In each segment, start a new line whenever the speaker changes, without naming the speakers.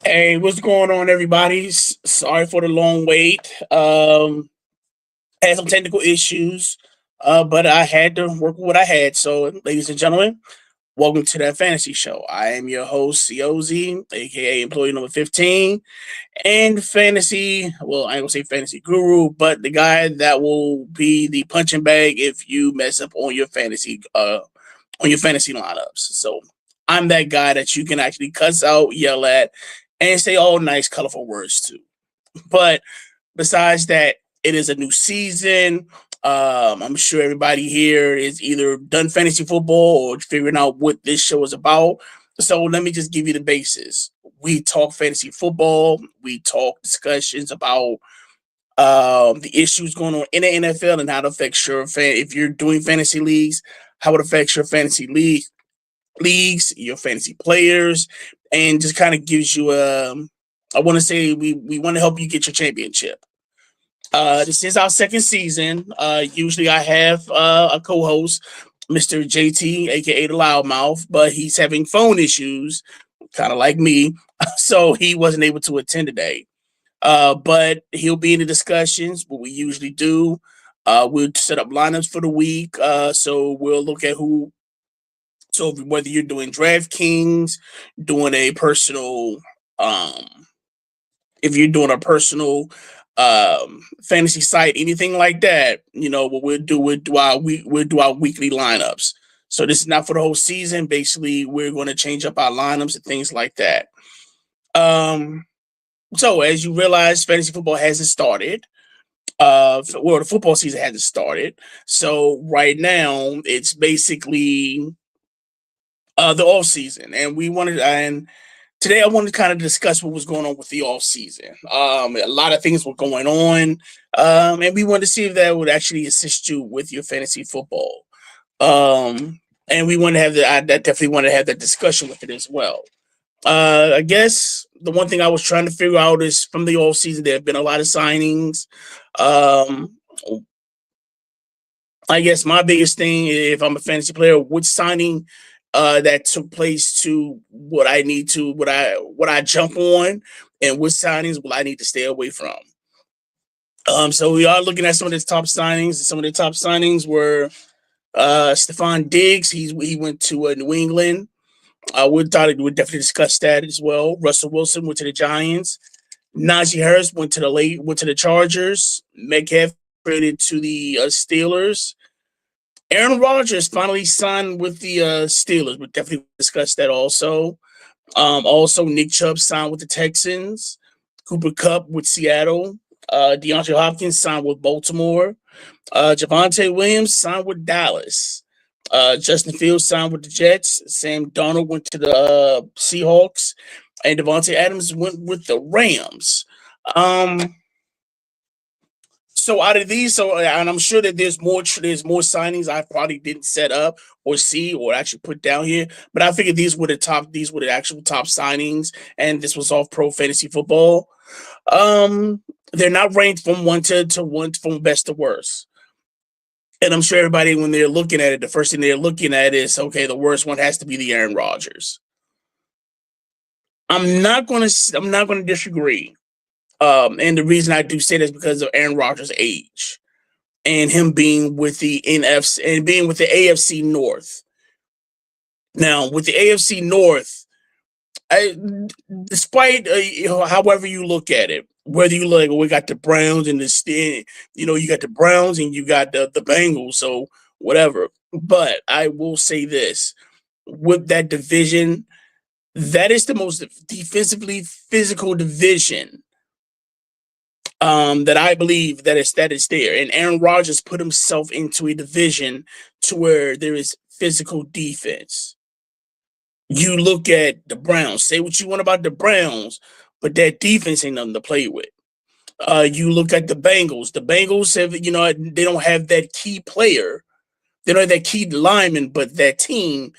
Hey, what's going on, everybody? Sorry for the long wait. Had some technical issues, but I had to work with what I had. So, ladies and gentlemen, welcome to That Fantasy Show. I am your host, COZ, aka Employee Number 15, and fantasy. Well, I ain't gonna say fantasy guru, but the guy that will be the punching bag if you mess up on your fantasy lineups. So, I'm that guy that you can actually cuss out, yell at, and say all nice, colorful words to. But besides that, it is a new season. I'm sure everybody here is either done fantasy football or figuring out what this show is about. So let me just give you the basis. We talk fantasy football. We talk discussions about the issues going on in the NFL and how it affects your fan. If you're doing fantasy leagues, how it affects your fantasy leagues, your fantasy players, and just kind of gives you a. I want to say we want to help you get your championship. This is our second season. Usually I have a co-host, Mr. JT, aka the Loudmouth, but he's having phone issues, kind of like me, so he wasn't able to attend today. But he'll be in the discussions. What we usually do, we'll set up lineups for the week. So we'll look at who. So whether you're doing DraftKings, doing a personal, um, if you're doing a personal fantasy site, anything like that, what we'll do our weekly lineups. So this is not for the whole season. Basically, we're going to change up our lineups and things like that. Um, so as you realize, fantasy football hasn't started. Well, the football season hasn't started. So right now, it's basically the off season, and today I wanted to kind of discuss what was going on with the off season. A lot of things were going on, and we wanted to see if that would actually assist you with your fantasy football. And we want to have I definitely want to have that discussion with it as well. I guess the one thing I was trying to figure out is from the off season there have been a lot of signings. Um, I guess my biggest thing, if I'm a fantasy player, which signing that took place to what I jump on, and which signings will I need to stay away from. So we are looking at some of the top signings. Some of the top signings were Stephon Diggs. He went to New England. We'd definitely discuss that as well. Russell Wilson went to the Giants. Najee Harris went to the Chargers. Metcalf traded to the Steelers. Aaron Rodgers finally signed with the Steelers. We'll definitely discuss that also. Also, Nick Chubb signed with the Texans. Cooper Kupp with Seattle. DeAndre Hopkins signed with Baltimore. Javonte Williams signed with Dallas. Justin Fields signed with the Jets. Sam Darnold went to the Seahawks. And Devontae Adams went with the Rams. Um, so out of these, and I'm sure that there's more signings I probably didn't set up or see or actually put down here, but I figured these were the actual top signings, and this was off Pro Fantasy Football. They're not ranked from one from best to worst, and I'm sure everybody when they're looking at it, the first thing they're looking at is okay, the worst one has to be the Aaron Rodgers. I'm not gonna disagree. And the reason I do say that is because of Aaron Rodgers' age and him being with the NFC and being with the AFC North. Now, with the AFC North, I, despite however you look at it, whether you look, we got the Browns and you got the Browns and you got the Bengals, so whatever. But I will say this: with that division, that is the most defensively physical division that I believe that is there. And Aaron Rodgers put himself into a division to where there is physical defense. You look at the Browns, say what you want about the Browns, but that defense ain't nothing to play with. You look at the Bengals. The Bengals have, they don't have that key player. They don't have that key lineman, but that team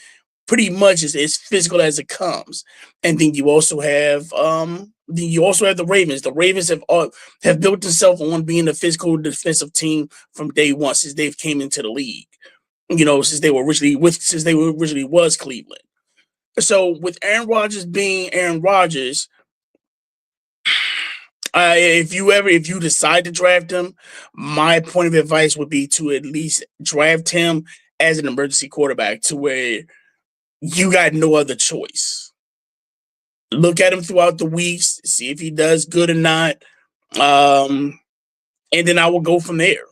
pretty much is as physical as it comes. And then you also have the Ravens. The Ravens have built themselves on being a physical defensive team from day one since they've came into the league. Since they were originally was Cleveland. So with Aaron Rodgers being Aaron Rodgers, If you decide to draft him, my point of advice would be to at least draft him as an emergency quarterback, to where you got no other choice. Look at him throughout the weeks, see if he does good or not, um, and then I will go from there.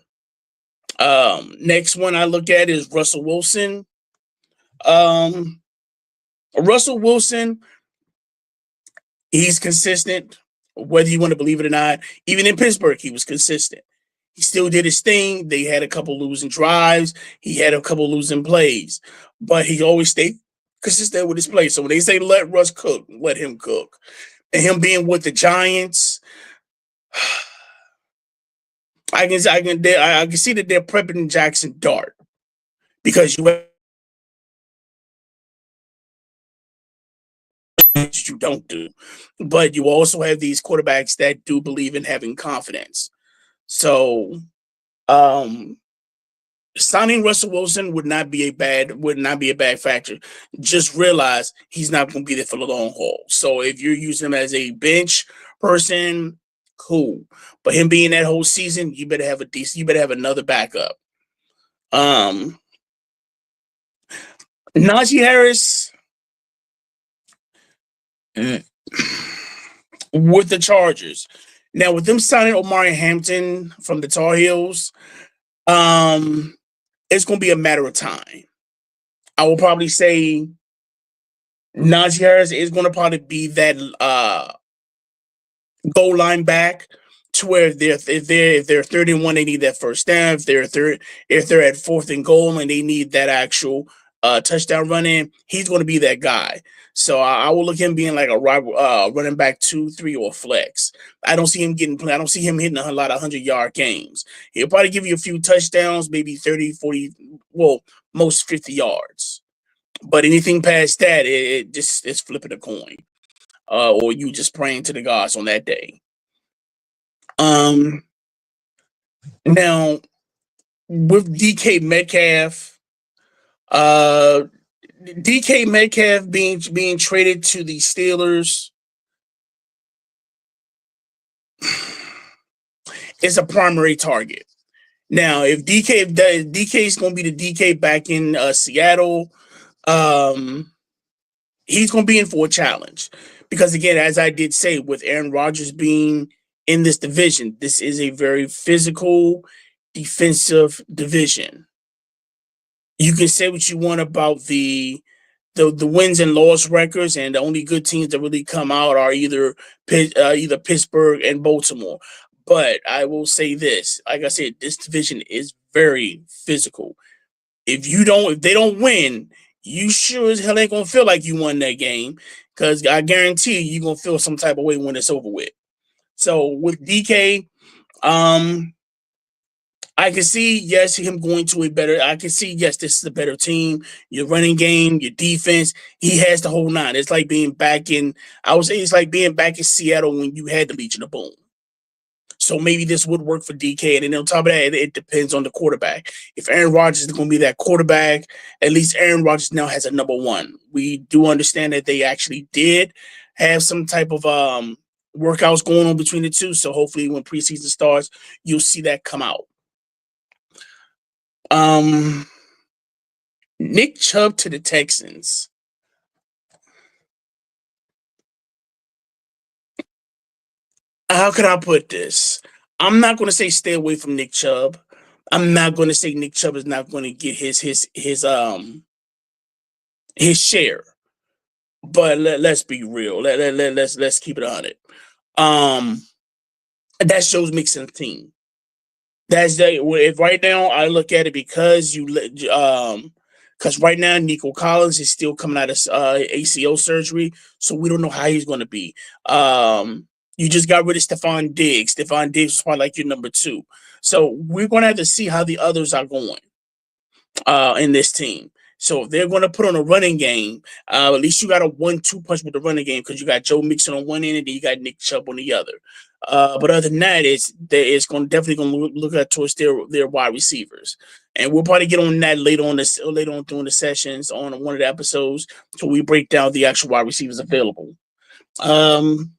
Next one I look at is Russell Wilson. Um, Russell Wilson, he's consistent, whether you want to believe it or not. Even in Pittsburgh, he was consistent. He still did his thing. They had a couple losing drives. He had a couple losing plays, but he always stayed consistent with his play. So when they say let Russ cook, let him cook. And him being with the Giants, I can see that they're prepping Jackson Dart, because you don't do, but you also have these quarterbacks that do believe in having confidence. So, um, signing Russell Wilson would not be a bad factor. Just realize he's not going to be there for the long haul. So if you're using him as a bench person, cool. But him being that whole season, you better have a decent. You better have another backup. Um, Najee Harris, mm, with the Chargers. Now, with them signing Omari Hampton from the Tar Heels, um, it's going to be a matter of time. I will probably say Najee Harris is going to probably be that goal line back, to where if they're 31, they need that first down. If they're at fourth and goal and they need that actual touchdown run in, he's going to be that guy. So I will look at him being like a running back 2, 3, or flex. I don't see him getting. I don't see him hitting a lot of 100-yard games. He'll probably give you a few touchdowns, maybe 30, 40, well, most 50 yards. But anything past that, it just it's flipping a coin, or you just praying to the gods on that day. Um, Now with uh, DK Metcalf being traded to the Steelers is a primary target. Now, if DK is going to be the DK back in Seattle, um, he's going to be in for a challenge, because again, as I did say, with Aaron Rodgers being in this division, this is a very physical, defensive division. You can say what you want about the wins and loss records, and the only good teams that really come out are either Pittsburgh and Baltimore. But I will say this, like I said, this division is very physical. If they don't win, you sure as hell ain't gonna feel like you won that game, because I guarantee you're gonna feel some type of way when it's over with. So with DK, um, I can see, yes, him going to a better. I can see, yes, this is a better team. Your running game, your defense, he has the whole nine. It's like being back in. I would say it's like being back in Seattle when you had the Legion of Boom. So maybe this would work for DK. And then on top of that, it depends on the quarterback. If Aaron Rodgers is going to be that quarterback, at least Aaron Rodgers now has a number one. We do understand that they actually did have some type of workouts going on between the two. So hopefully when preseason starts, you'll see that come out. Um, Nick Chubb to the Texans. How can I put this? I'm not going to say stay away from Nick Chubb. I'm not going to say Nick Chubb is not going to get his share. But let's be real. Let's keep it 100. Um, that shows mixing the team. That's the if right now I look at it, because right now Nico Collins is still coming out of ACL surgery, so we don't know how he's going to be. You just got rid of Stephon Diggs. Stephon Diggs is probably like your number two, so we're going to have to see how the others are going in this team. So if they're going to put on a running game, at least you got a 1-2 punch with the running game, because you got Joe Mixon on one end and then you got Nick Chubb on the other. But other than that, it's going definitely going to look at towards their wide receivers, and we'll probably get on that later on during the sessions on one of the episodes, so we break down the actual wide receivers available. Um,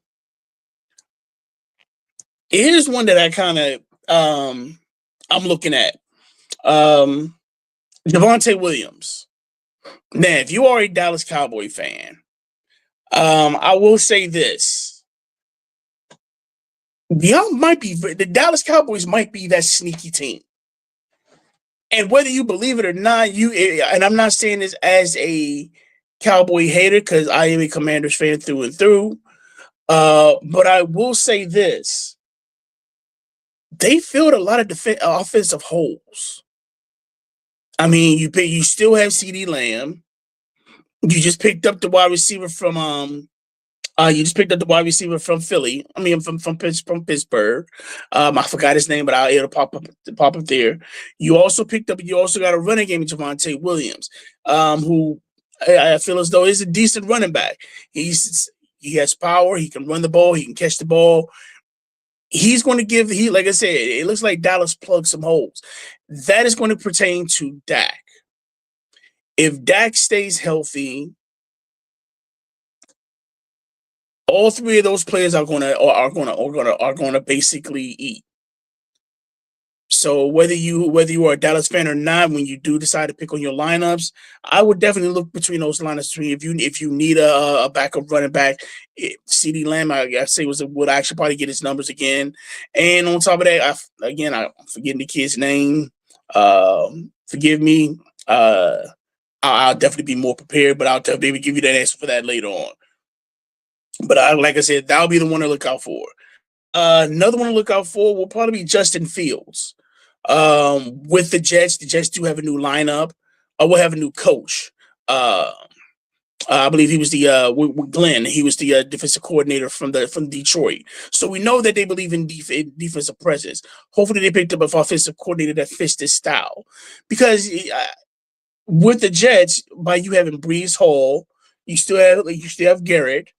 Here's one that I kind of I'm looking at. Um, Javonte Williams. Now, if you are a Dallas Cowboy fan, I will say this: y'all might be the Dallas Cowboys might be that sneaky team. And whether you believe it or not, and I'm not saying this as a Cowboy hater because I am a Commanders fan through and through. But I will say this: they filled a lot of offensive holes. I mean, you still have CD Lamb. You just picked up the wide receiver from you just picked up the wide receiver from Philly. I mean, from Pittsburgh. I forgot his name, but it'll pop up there. You also got a running game in Javonte Williams, who I feel as though is a decent running back. He has power. He can run the ball. He can catch the ball. He's going to like I said, it looks like Dallas plugged some holes. That is going to pertain to Dak. If Dak stays healthy, all three of those players are gonna basically eat. So whether you are a Dallas fan or not, when you do decide to pick on your lineups, I would definitely look between those lineups. If you need a backup running back, CD Lamb, I say would actually probably get his numbers again. And on top of that, I'm forgetting the kid's name. Forgive me. I'll definitely be more prepared, but I'll definitely give you that answer for that later on. But like I said, that'll be the one to look out for. Another one to look out for will probably be Justin Fields. With the Jets do have a new lineup. We'll have a new coach. I believe he was the with Glenn. He was the defensive coordinator from Detroit. So we know that they believe in defensive presence. Hopefully, they picked up an offensive coordinator that fits this style. Because with the Jets, by you having Brees Hall, you still have Garrett.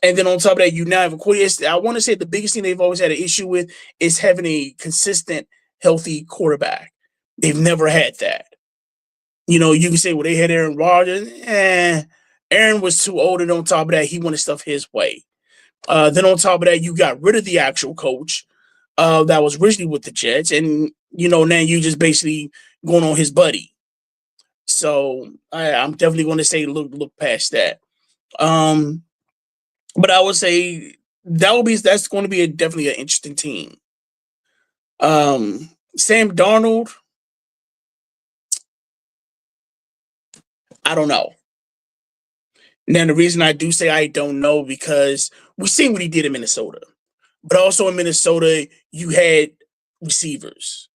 And then on top of that, you now have a quarterback. I want to say the biggest thing they've always had an issue with is having a consistent, healthy quarterback. They've never had that. You can say, well, they had Aaron Rodgers. Aaron was too old, and on top of that, he wanted stuff his way. Then on top of that, you got rid of the actual coach that was originally with the Jets, and now you just basically going on his buddy. So I'm definitely going to say look past that. But I would say that's going to be definitely an interesting team. Sam Darnold, I don't know. Now the reason I do say I don't know because we've seen what he did in Minnesota, but also in Minnesota you had receivers.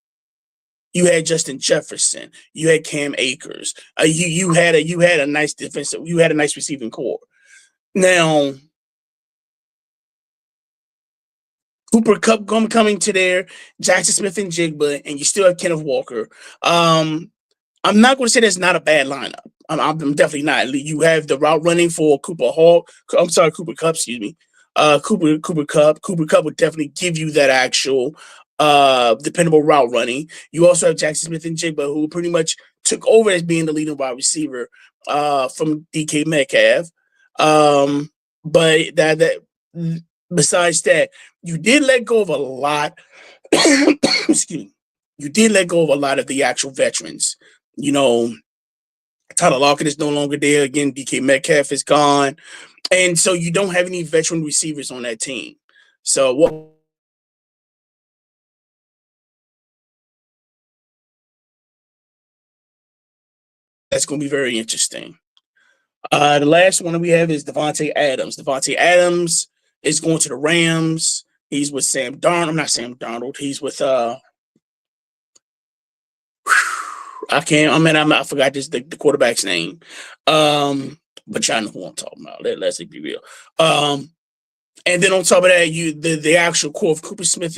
You had Justin Jefferson. You had Cam Akers. You had a nice defensive. You had a nice receiving core. Now Cooper Kupp coming to there, Jackson Smith-Njigba, and you still have Kenneth Walker. I'm not going to say that's not a bad lineup. I'm definitely not. You have the route running for Cooper Kupp, excuse me. Cooper Kupp. Cooper Kupp would definitely give you that actual dependable route running. You also have Jackson Smith-Njigba, who pretty much took over as being the leading wide receiver from DK Metcalf. But that besides that, you did let go of a lot. Excuse me. You did let go of a lot of the actual veterans. Tyler Lockett is no longer there. Again, DK Metcalf is gone. And so you don't have any veteran receivers on that team. So that's going to be very interesting. The last one we have is Devontae Adams. Devontae Adams is going to the Rams. He's with Sam Darnold. I'm not Sam Darnold. He's with I forgot the quarterback's name. But y'all know who I'm talking about. Let's be real. And then on top of that, the actual core of Cooper Smith,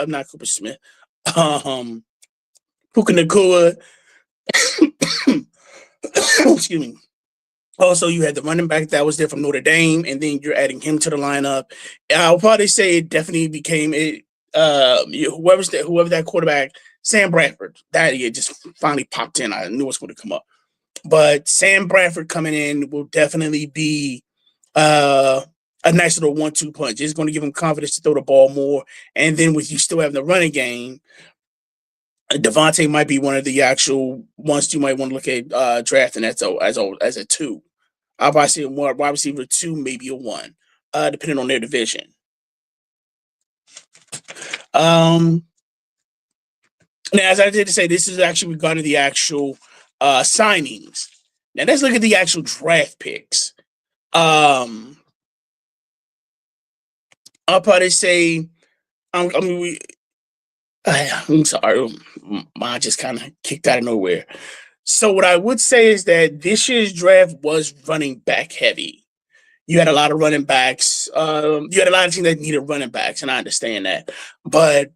not Cooper Smith, Puka Nacua. Excuse me. Also, you had the running back that was there from Notre Dame, and then you're adding him to the lineup. I'll probably say it definitely became it. Whoever that quarterback, Sam Bradford, that just finally popped in. I knew it was going to come up, but Sam Bradford coming in will definitely be a nice little 1-2 punch. It's going to give him confidence to throw the ball more. And then with you still having the running game, Devontae might be one of the actual ones you might want to look at drafting as a two. I'll probably say a wide receiver two, maybe a one, depending on their division. Um, Now, as I did say, this is actually regarding the actual signings. Now, let's look at the actual draft picks. I'll probably say, I mean, I'm sorry, mine just kind of kicked out of nowhere. So, what I would say is that this year's draft was running back heavy. You had a lot of running backs. You had a lot of teams that needed running backs, and I understand that. But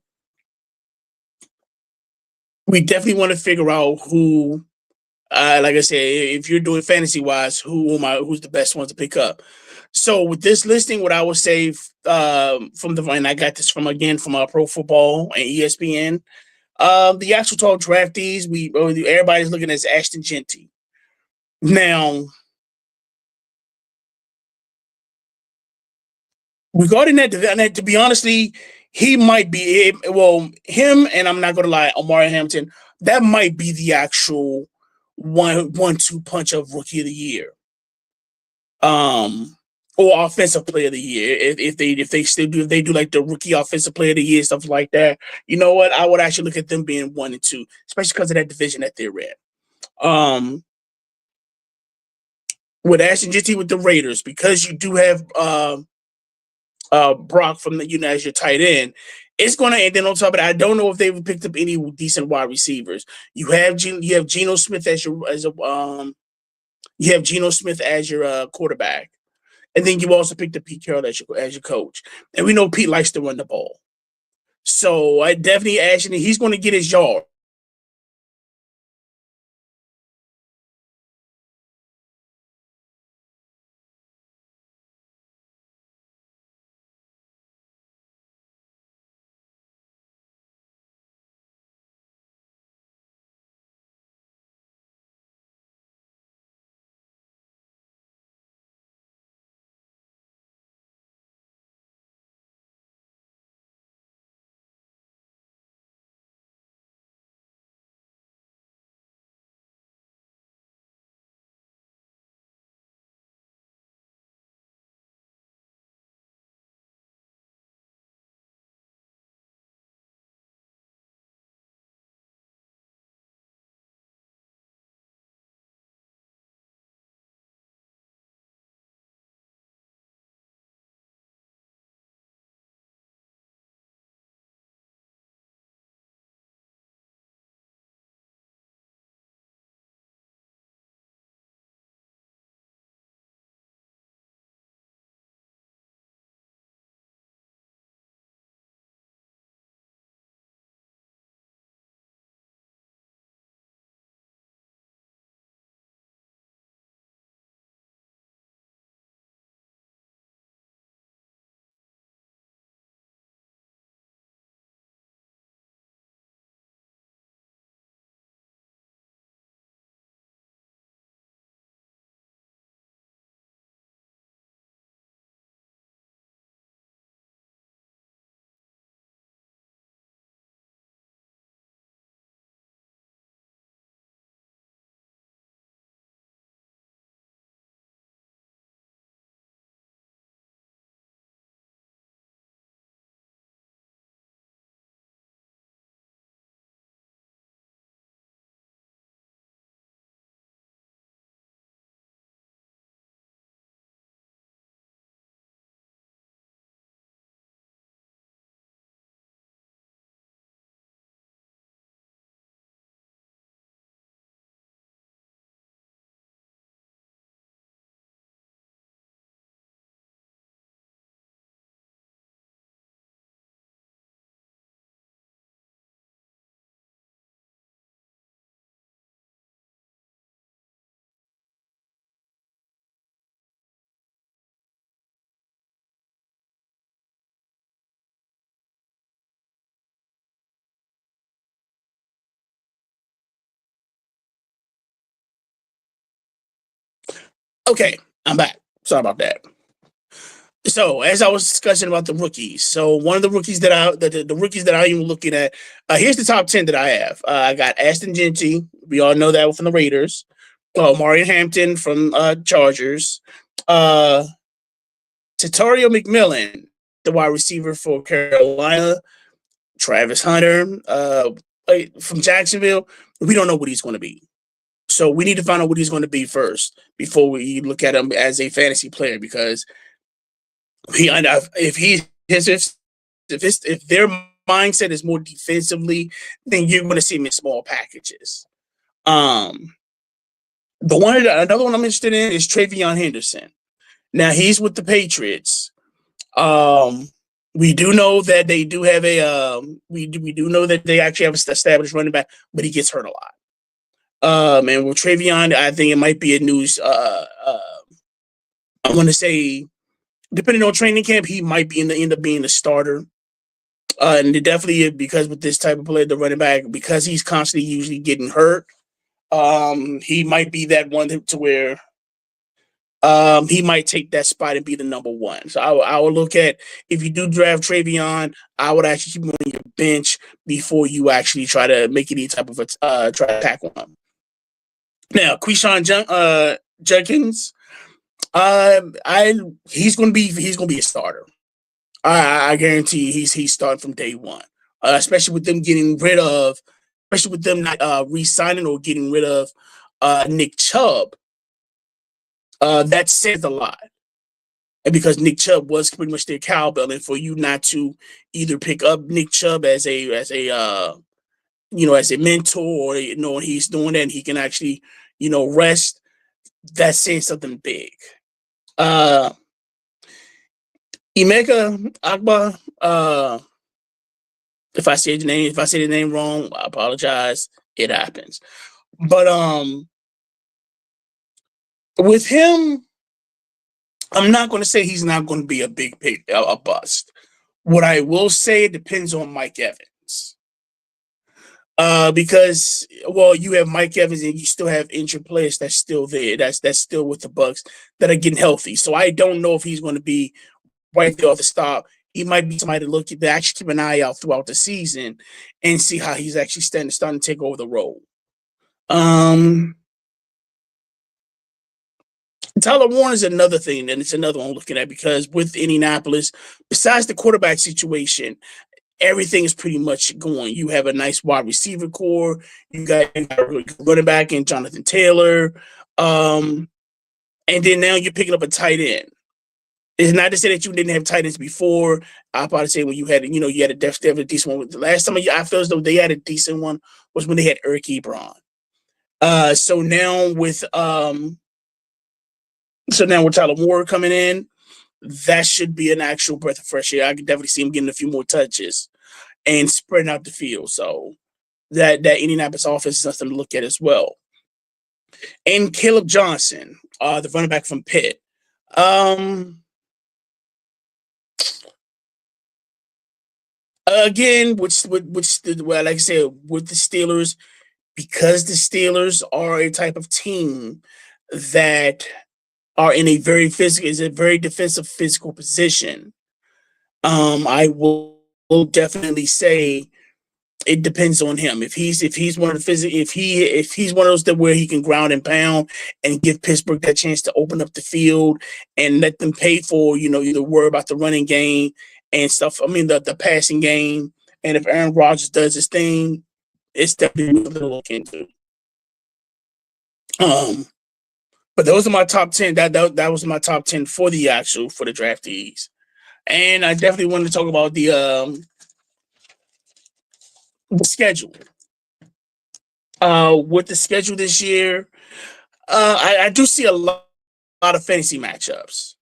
we definitely want to figure out who, like I said, if you're doing fantasy wise, who's the best one to pick up. So with this listing, what I would say from the and I got this from Pro Football and ESPN. The actual top draftees, everybody's looking at Ashton Genty. Now, regarding that, to be honestly, he might be him, and I'm not gonna lie, Omari Hamilton, that might be the actual one-two punch of rookie of the year. Or offensive player of the year. If they still do, if they do like the rookie offensive player of the year, stuff like that, you know what? I would actually look at them being 1 and 2, especially because of that division that they're in. With Ashton Jitty with the Raiders, because you do have Brock from the as your tight end, it's gonna. And then on top of that, I don't know if they've picked up any decent wide receivers. You have Geno Smith as your you have Geno Smith as your quarterback. And then you also picked up Pete Carroll as your coach. And we know Pete likes to run the ball. So I definitely actually he's going to get his yard. Okay, I'm back. Sorry about that. So as I was discussing about the rookies, so one of the rookies the rookies that I'm looking at, here's the top 10 that I have. I got Aston Genty. We all know that from the Raiders. Mario Hampton from Chargers. Uh, Tatario McMillan, the wide receiver for Carolina. Travis Hunter from Jacksonville. We don't know what he's going to be. So we need to find out what he's going to be first before we look at him as a fantasy player, because if their mindset is more defensively, then you're going to see him in small packages. Another one I'm interested in is Travion Henderson. Now he's with the Patriots. We do know that they do have we do know that they actually have an established running back, but he gets hurt a lot. And with Travion, I think it might be a news. I want to say, depending on training camp, he might end up being the starter. And it definitely, because with this type of player, the running back, because he's constantly usually getting hurt, he might be that one to where he might take that spot and be the number one. So I would look at, if you do draft Travion, I would actually keep him on your bench before you actually try to make any type of try to tackle him. Now, Quishon Jenkins, he's gonna be a starter. I guarantee he's starting from day one. Especially with them not re-signing or getting rid of Nick Chubb. That says a lot. And because Nick Chubb was pretty much their cowbell, and for you not to either pick up Nick Chubb as a mentor, or he's doing that and he can actually, rest, that's saying something big. Emeka Agba, if I say the name wrong, I apologize. It happens. But with him, I'm not going to say he's not going to be a big pick, a bust. What I will say, it depends on Mike Evans. Because you have Mike Evans and you still have injured players that's still there. That's still with the Bucs that are getting healthy. So I don't know if he's going to be right there off the start. He might be somebody to actually keep an eye out throughout the season and see how he's actually starting to take over the role. Tyler Warner is another thing, and it's another one I'm looking at, because with Indianapolis, besides the quarterback situation, everything is pretty much going. You have a nice wide receiver core. You got a really good running back in Jonathan Taylor. And then now you're picking up a tight end. It's not to say that you didn't have tight ends before. I'll probably say when you had a decent one. The last time I feel as though they had a decent one was when they had Eric Ebron. So now with Tyler Moore coming in, that should be an actual breath of fresh air. I can definitely see him getting a few more touches and spreading out the field. So that Indianapolis offense is something to look at as well. And Caleb Johnson, the running back from Pitt. Again, like I said, with the Steelers, because the Steelers are a type of team that are in a very defensive physical position. I will definitely say it depends on him. If he's one of those that where he can ground and pound and give Pittsburgh that chance to open up the field and let them pay for, either worry about the running game and stuff. I mean, the passing game. And if Aaron Rodgers does his thing, it's definitely something to look into. But those are my top 10. That was my top 10 for the draftees. And I definitely wanted to talk about the schedule. With the schedule this year, I do see a lot of fantasy matchups.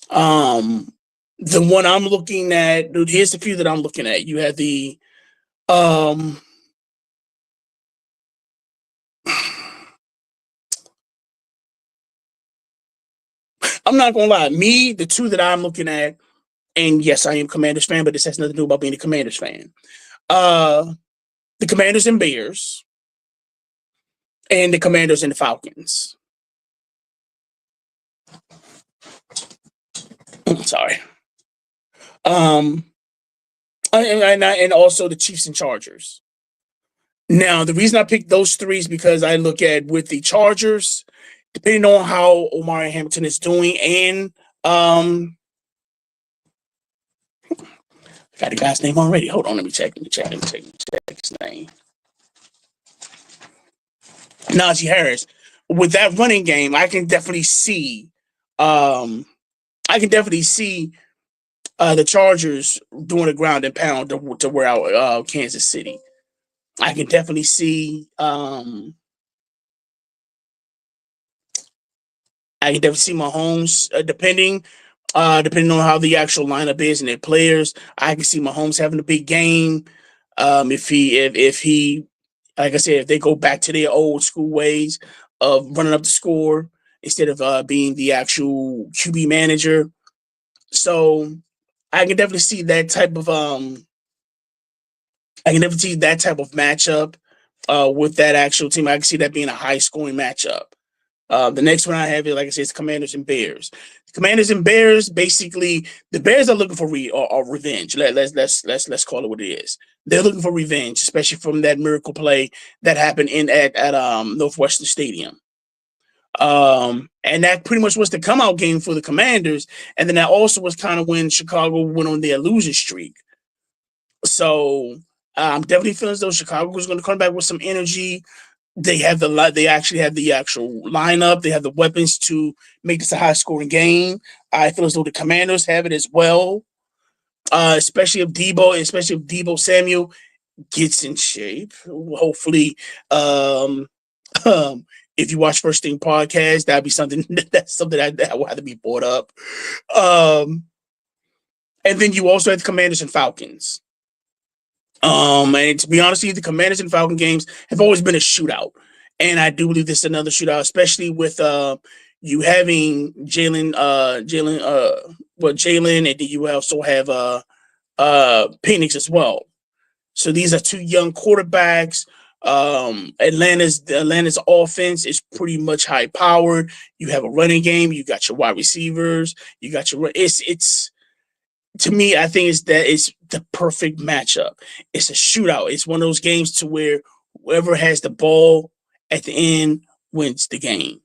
The one I'm looking at, here's a few that I'm looking at. You have the I'm not gonna lie, the two that I'm looking at, and yes, I am Commanders fan, but this has nothing to do about being a Commanders fan. The Commanders and Bears, and the Commanders and the Falcons. Sorry. Um, and also the Chiefs and Chargers. Now, the reason I picked those three is because I look at with the Chargers, depending on how Omari Hamilton is doing, and I got the guy's name already. Hold on, let me check his name. Najee Harris. With that running game, I can definitely see, um, the Chargers doing a ground and pound to wear out Kansas City. I can definitely see. I can definitely see Mahomes, depending on how the actual lineup is and their players. I can see Mahomes having a big game. If he, like I said, if they go back to their old school ways of running up the score instead of being the actual QB manager. So I can definitely see that type of matchup with that actual team. I can see that being a high scoring matchup. The next one I have is, like I said, it's Commanders and Bears. Commanders and Bears, basically, the Bears are looking for revenge. Let's call it what it is. They're looking for revenge, especially from that miracle play that happened at Northwestern Stadium. And that pretty much was the come out game for the Commanders, and then that also was kind of when Chicago went on their losing streak. So I'm definitely feeling as though Chicago is going to come back with some energy. They have they actually have the actual lineup. They have the weapons to make this a high scoring game. I feel as though the Commanders have it as well. Especially if Debo Samuel gets in shape. Hopefully, um, if you watch First Thing Podcast, that'd be something that will have to be brought up. And then you also have the Commanders and Falcons. And to be honest with you, the Commanders and Falcon games have always been a shootout. And I do believe this is another shootout, especially with you having Jalen, and then you also have Penix as well. So these are two young quarterbacks. Atlanta's offense is pretty much high powered. You have a running game, you got your wide receivers, you got your it's to me, I think it's the perfect matchup. It's a shootout. It's one of those games to where whoever has the ball at the end wins the game.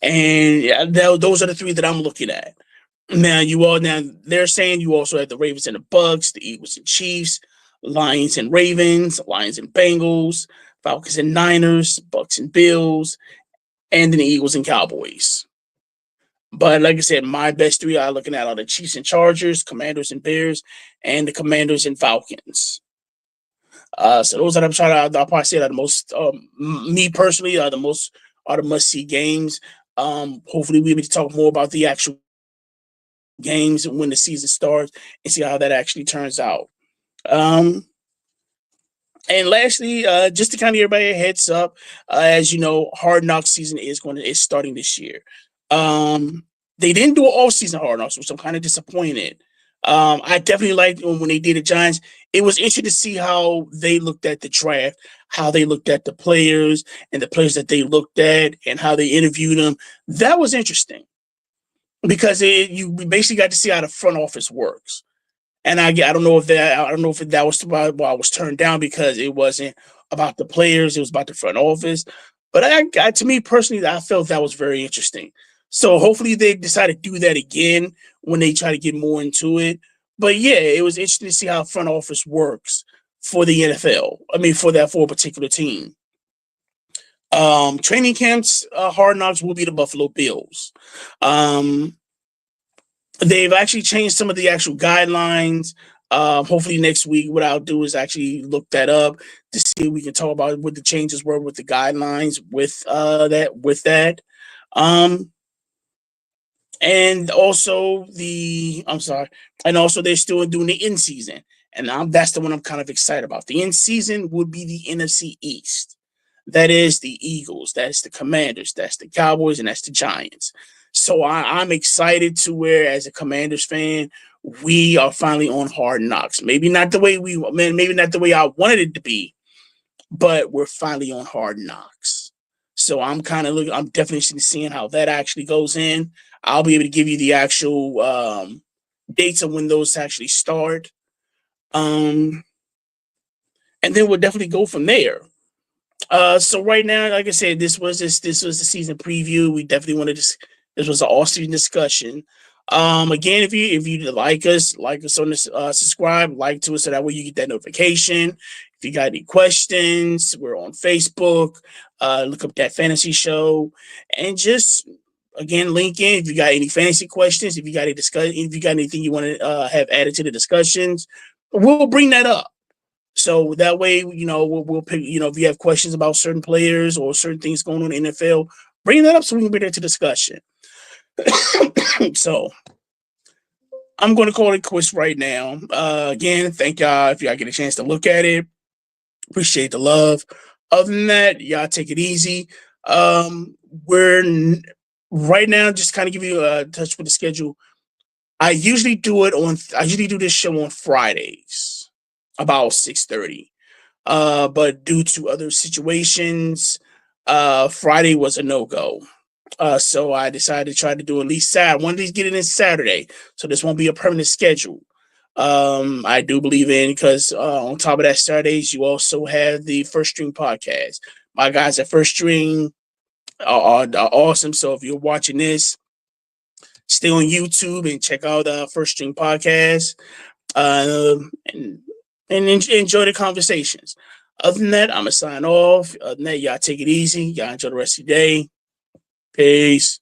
And yeah, those are the three that I'm looking at. Now they're saying you also have the Ravens and the Bucks, the Eagles and Chiefs, Lions and Ravens, Lions and Bengals, Falcons and Niners, Bucks and Bills, and then the Eagles and Cowboys. But like I said, my best three I'm looking at are the Chiefs and Chargers, Commanders and Bears, and the Commanders and Falcons. So those that I'm trying to, I'll probably say are the most, me personally, are the must see games. Hopefully we'll be able to talk more about the actual games when the season starts and see how that actually turns out. And lastly, just to kind of give everybody a heads up, as you know, Hard Knocks season is starting this year. They didn't do an all-season Hard Knocks, which I'm kind of disappointed. I definitely liked when they did the Giants. It was interesting to see how they looked at the draft, how they looked at the players and the players that they looked at, and how they interviewed them. That was interesting because you basically got to see how the front office works. And I don't know if that was why I was turned down, because it wasn't about the players, it was about the front office. But to me personally, I felt that was very interesting. So hopefully they decide to do that again when they try to get more into it. But yeah, it was interesting to see how front office works for the NFL. I mean, for a particular team. Training camps, Hard Knocks will be the Buffalo Bills. They've actually changed some of the actual guidelines. Hopefully next week, what I'll do is actually look that up to see if we can talk about what the changes were with the guidelines with that. And also they're still doing the in season, and that's the one I'm kind of excited about. The in season would be the NFC East. That is the Eagles, that's the Commanders, that's the Cowboys, and that's the Giants. So I'm excited to where, as a Commanders fan, we are finally on Hard Knocks. Maybe not the way I wanted it to be, but we're finally on Hard Knocks. So I'm definitely seeing how that actually goes in. I'll be able to give you the actual dates of when those actually start. Um, and then we'll definitely go from there. So right now, like I said, this was the season preview. We definitely wanted this was an all season discussion. Again, if you like us on this, subscribe, like to us, so that way you get that notification. If you got any questions, we're on Facebook. Look up that fantasy show, and just again link in if you got any fantasy questions. If you got anything you want to have added to the discussions, we'll bring that up. So that way, we'll pick, if you have questions about certain players or certain things going on in the NFL, bring that up so we can bring it to discussion. So I'm going to call it quits right now. Again, thank y'all if y'all get a chance to look at it. Appreciate the love. Other than that, y'all take it easy. We're right now just kind of give you a touch with the schedule. I usually do this show on Fridays about 6:30. But due to other situations, Friday was a no go. So I decided to try to do at least Saturday. One of these get it in Saturday, so this won't be a permanent schedule. I do believe in because on top of that, Saturdays you also have the First String podcast. My guys at First String are awesome. So if you're watching this, stay on YouTube and check out First String podcast. And enjoy the conversations. Other than that, I'm gonna sign off. Other than that, y'all take it easy. Y'all enjoy the rest of your day. Peace.